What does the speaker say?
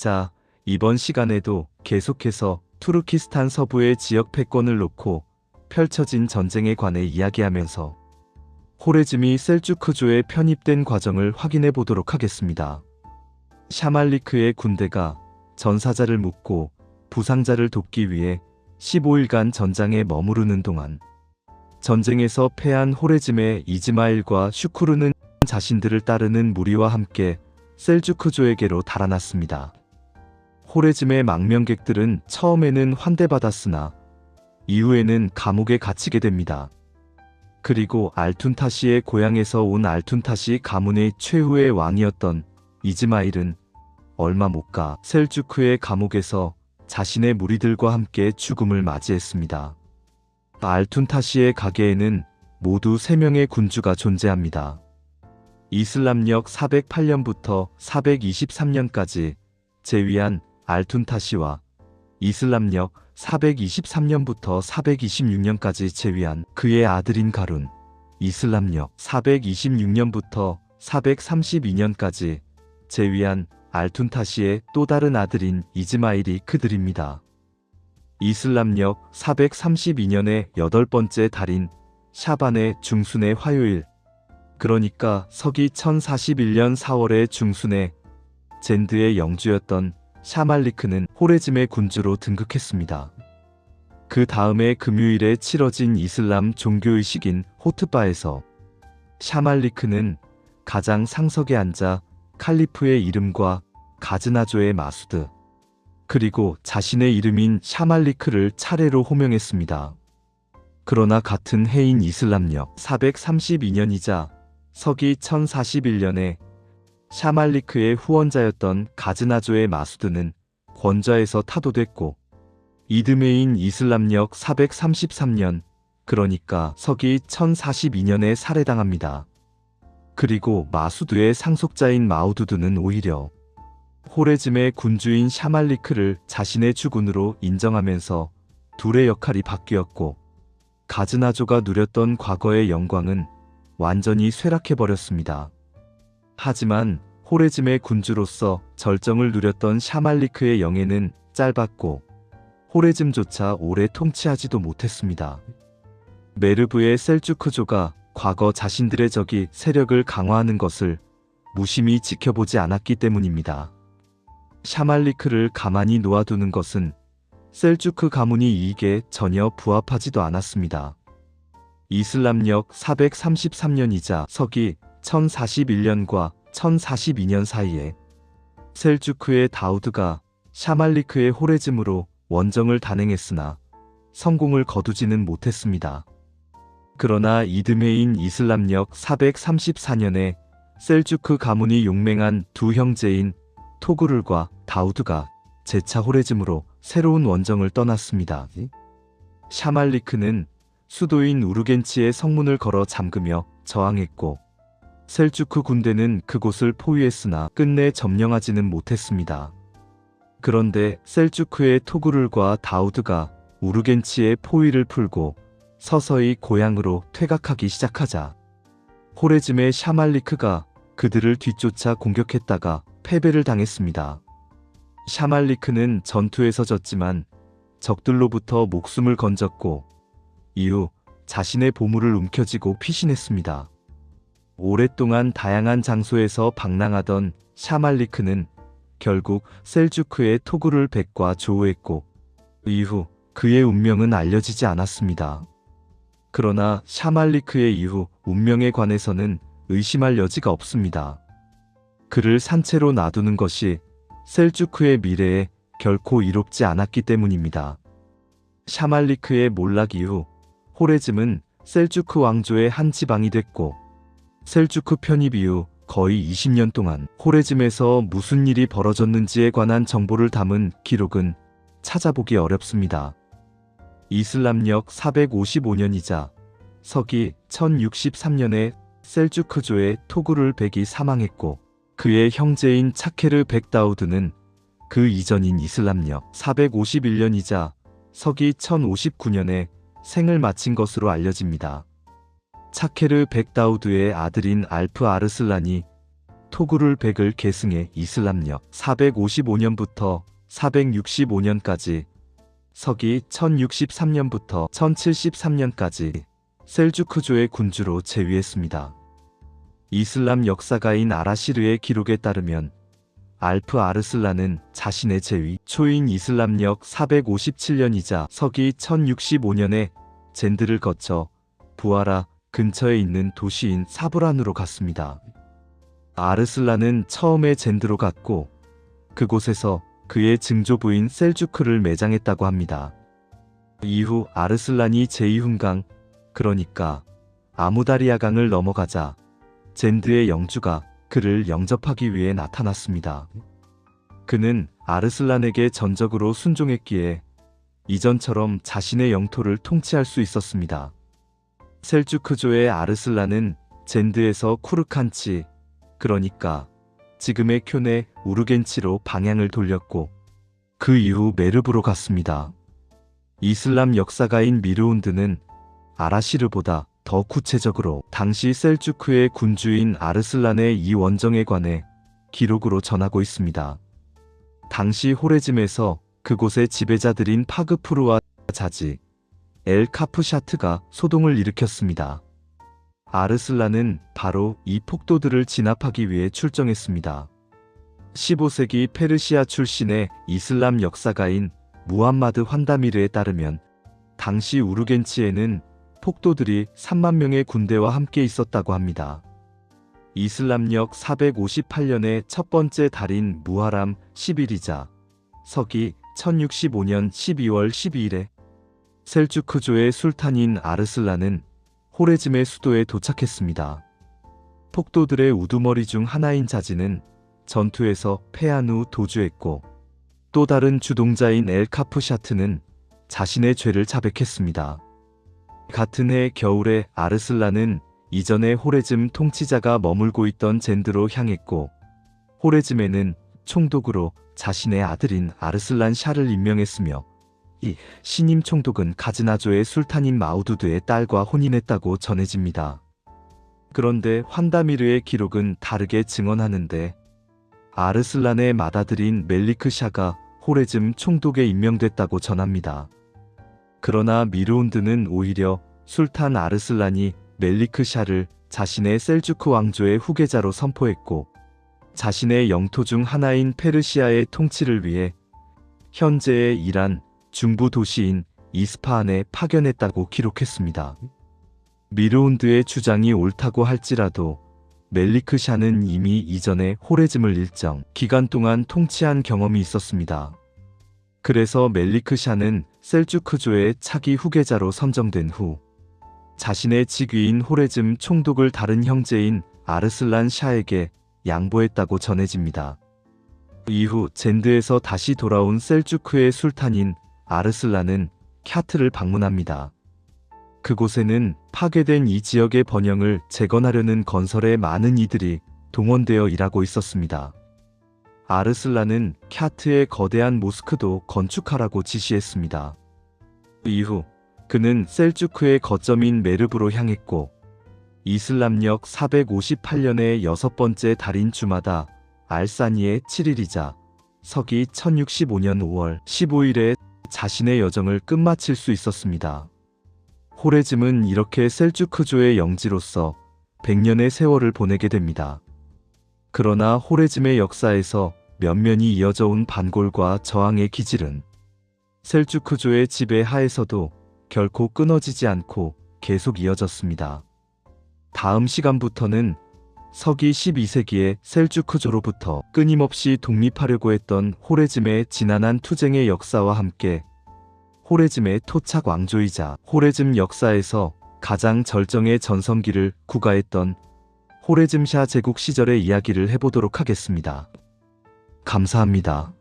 자, 이번 시간에도 계속해서 투르키스탄 서부의 지역 패권을 놓고 펼쳐진 전쟁에 관해 이야기하면서 호레즘이 셀주크조에 편입된 과정을 확인해 보도록 하겠습니다. 샤말리크의 군대가 전사자를 묻고 부상자를 돕기 위해 15일간 전장에 머무르는 동안 전쟁에서 패한 호레즘의 이즈마일과 슈쿠르는 자신들을 따르는 무리와 함께 셀주크조에게로 달아났습니다. 호레즘의 망명객들은 처음에는 환대받았으나 이후에는 감옥에 갇히게 됩니다. 그리고 알툰타시의 고향에서 온 알툰타시 가문의 최후의 왕이었던 이즈마일은 얼마 못 가 셀주크의 감옥에서 자신의 무리들과 함께 죽음을 맞이했습니다. 알툰타시의 가계에는 모두 3명의 군주가 존재합니다. 이슬람력 408년부터 423년까지 재위한 알툰타시와 이슬람력 423년부터 426년까지 재위한 그의 아들인 가룬, 이슬람력 426년부터 432년까지 재위한 알툰타시의 또 다른 아들인 이즈마일이 그들입니다. 이슬람력 432년의 8번째 달인 샤반의 중순의 화요일, 그러니까 서기 1041년 4월의 중순에 젠드의 영주였던 샤말리크는 호레즘의 군주로 등극했습니다. 그 다음에 금요일에 치러진 이슬람 종교의식인 호트바에서 샤말리크는 가장 상석에 앉아 칼리프의 이름과 가즈나조의 마수드, 그리고 자신의 이름인 샤말리크를 차례로 호명했습니다. 그러나 같은 해인 이슬람력 432년이자 서기 1041년에 샤말리크의 후원자였던 가즈나조의 마수드는 권좌에서 타도됐고 이듬해인 이슬람력 433년, 그러니까 서기 1042년에 살해당합니다. 그리고 마수드의 상속자인 마우두드는 오히려 호레즘의 군주인 샤말리크를 자신의 주군으로 인정하면서 둘의 역할이 바뀌었고 가즈나조가 누렸던 과거의 영광은 완전히 쇠락해버렸습니다. 하지만 호레즘의 군주로서 절정을 누렸던 샤말리크의 영예는 짧았고 호레즘조차 오래 통치하지도 못했습니다. 메르브의 셀주크조가 과거 자신들의 적이 세력을 강화하는 것을 무심히 지켜보지 않았기 때문입니다. 샤말리크를 가만히 놓아두는 것은 셀주크 가문이 이익에 전혀 부합하지도 않았습니다. 이슬람력 433년이자 서기 1041년과 1042년 사이에 셀주크의 다우드가 샤말리크의 호레즘으로 원정을 단행했으나 성공을 거두지는 못했습니다. 그러나 이듬해인 이슬람력 434년에 셀주크 가문이 용맹한 두 형제인 토그룰과 다우드가 재차 호레즘으로 새로운 원정을 떠났습니다. 샤말리크는 수도인 우르겐치의 성문을 걸어 잠그며 저항했고 셀주크 군대는 그곳을 포위했으나 끝내 점령하지는 못했습니다. 그런데 셀주크의 토그룰과 다우드가 우르겐치의 포위를 풀고 서서히 고향으로 퇴각하기 시작하자 호레즘의 샤말리크가 그들을 뒤쫓아 공격했다가 패배를 당했습니다. 샤말리크는 전투에서 졌지만 적들로부터 목숨을 건졌고 이후 자신의 보물을 움켜쥐고 피신했습니다. 오랫동안 다양한 장소에서 방랑하던 샤말리크는 결국 셀주크의 토그룰 백과 조우했고 이후 그의 운명은 알려지지 않았습니다. 그러나 샤말리크의 이후 운명에 관해서는 의심할 여지가 없습니다. 그를 산채로 놔두는 것이 셀주크의 미래에 결코 이롭지 않았기 때문입니다. 샤말리크의 몰락 이후 호레즘은 셀주크 왕조의 한 지방이 됐고 셀주크 편입 이후 거의 20년 동안 호레즘에서 무슨 일이 벌어졌는지에 관한 정보를 담은 기록은 찾아보기 어렵습니다. 이슬람력 455년이자 서기 1063년에 셀주크조의 토그룰 백이 사망했고 그의 형제인 차케르 백 다우드는 그 이전인 이슬람력 451년이자 서기 1059년에 생을 마친 것으로 알려집니다. 차케르 백 다우드의 아들인 알프 아르슬란이 토구룰 백을 계승해 이슬람력 455년부터 465년까지, 서기 1063년부터 1073년까지 셀주크조의 군주로 재위했습니다. 이슬람 역사가인 아라시르의 기록에 따르면 알프 아르슬란은 자신의 재위 초인 이슬람력 457년이자 서기 1065년에 젠드를 거쳐 부하라 근처에 있는 도시인 사브란으로 갔습니다. 아르슬란은 처음에 젠드로 갔고 그곳에서 그의 증조부인 셀주크를 매장했다고 합니다. 이후 아르슬란이 제2훈강, 그러니까 아무다리아강을 넘어가자 젠드의 영주가 그를 영접하기 위해 나타났습니다. 그는 아르슬란에게 전적으로 순종했기에 이전처럼 자신의 영토를 통치할 수 있었습니다. 셀주크조의 아르슬란은 젠드에서 쿠르칸치, 그러니까 지금의 쿄네 우르겐치로 방향을 돌렸고 그 이후 메르브로 갔습니다. 이슬람 역사가인 미르운드는 아라시르보다 더 구체적으로 당시 셀주크의 군주인 아르슬란의 이 원정에 관해 기록으로 전하고 있습니다. 당시 호레즘에서 그곳의 지배자들인 파그푸르와 자지, 엘 카프샤트가 소동을 일으켰습니다. 아르슬란은 바로 이 폭도들을 진압하기 위해 출정했습니다. 15세기 페르시아 출신의 이슬람 역사가인 무함마드 환다미르에 따르면 당시 우르겐치에는 폭도들이 3만 명의 군대와 함께 있었다고 합니다. 이슬람력 458년의 첫 번째 달인 무하람 10일이자 서기 1065년 12월 12일에 셀주크조의 술탄인 아르슬란은 호레즘의 수도에 도착했습니다. 폭도들의 우두머리 중 하나인 자지는 전투에서 패한 후 도주했고 또 다른 주동자인 엘 카프샤트는 자신의 죄를 자백했습니다. 같은 해 겨울에 아르슬란은 이전에 호레즘 통치자가 머물고 있던 젠드로 향했고 호레즘에는 총독으로 자신의 아들인 아르슬란 샤를 임명했으며 이 신임 총독은 가즈나조의 술탄인 마우두드의 딸과 혼인했다고 전해집니다. 그런데 환다미르의 기록은 다르게 증언하는데 아르슬란의 맏아들인 멜리크 샤가 호레즘 총독에 임명됐다고 전합니다. 그러나 미르운드는 오히려 술탄 아르슬란이 멜리크 샤를 자신의 셀주크 왕조의 후계자로 선포했고 자신의 영토 중 하나인 페르시아의 통치를 위해 현재의 이란 중부 도시인 이스파한에 파견했다고 기록했습니다. 미르운드의 주장이 옳다고 할지라도 멜리크 샤는 이미 이전에 호레즘을 일정 기간 동안 통치한 경험이 있었습니다. 그래서 멜리크 샤는 셀주크조의 차기 후계자로 선정된 후 자신의 직위인 호레즘 총독을 다른 형제인 아르슬란 샤에게 양보했다고 전해집니다. 이후 젠드에서 다시 돌아온 셀주크의 술탄인 아르슬란은 캬트를 방문합니다. 그곳에는 파괴된 이 지역의 번영을 재건하려는 건설에 많은 이들이 동원되어 일하고 있었습니다. 아르슬란은 캬트의 거대한 모스크도 건축하라고 지시했습니다. 이후 그는 셀주크의 거점인 메르브로 향했고 이슬람력 458년의 여섯 번째 달인 주마다 알사니의 7일이자 서기 1065년 5월 15일에 자신의 여정을 끝마칠 수 있었습니다. 호레즘은 이렇게 셀주크조의 영지로서 100년의 세월을 보내게 됩니다. 그러나 호레즘의 역사에서 면면이 이어져 온 반골과 저항의 기질은 셀주크조의 지배 하에서도 결코 끊어지지 않고 계속 이어졌습니다. 다음 시간부터는 서기 12세기의 셀주크조로부터 끊임없이 독립하려고 했던 호레즘의 지난한 투쟁의 역사와 함께 호레즘의 토착 왕조이자 호레즘 역사에서 가장 절정의 전성기를 구가했던 호레즘샤 제국 시절의 이야기를 해보도록 하겠습니다. 감사합니다.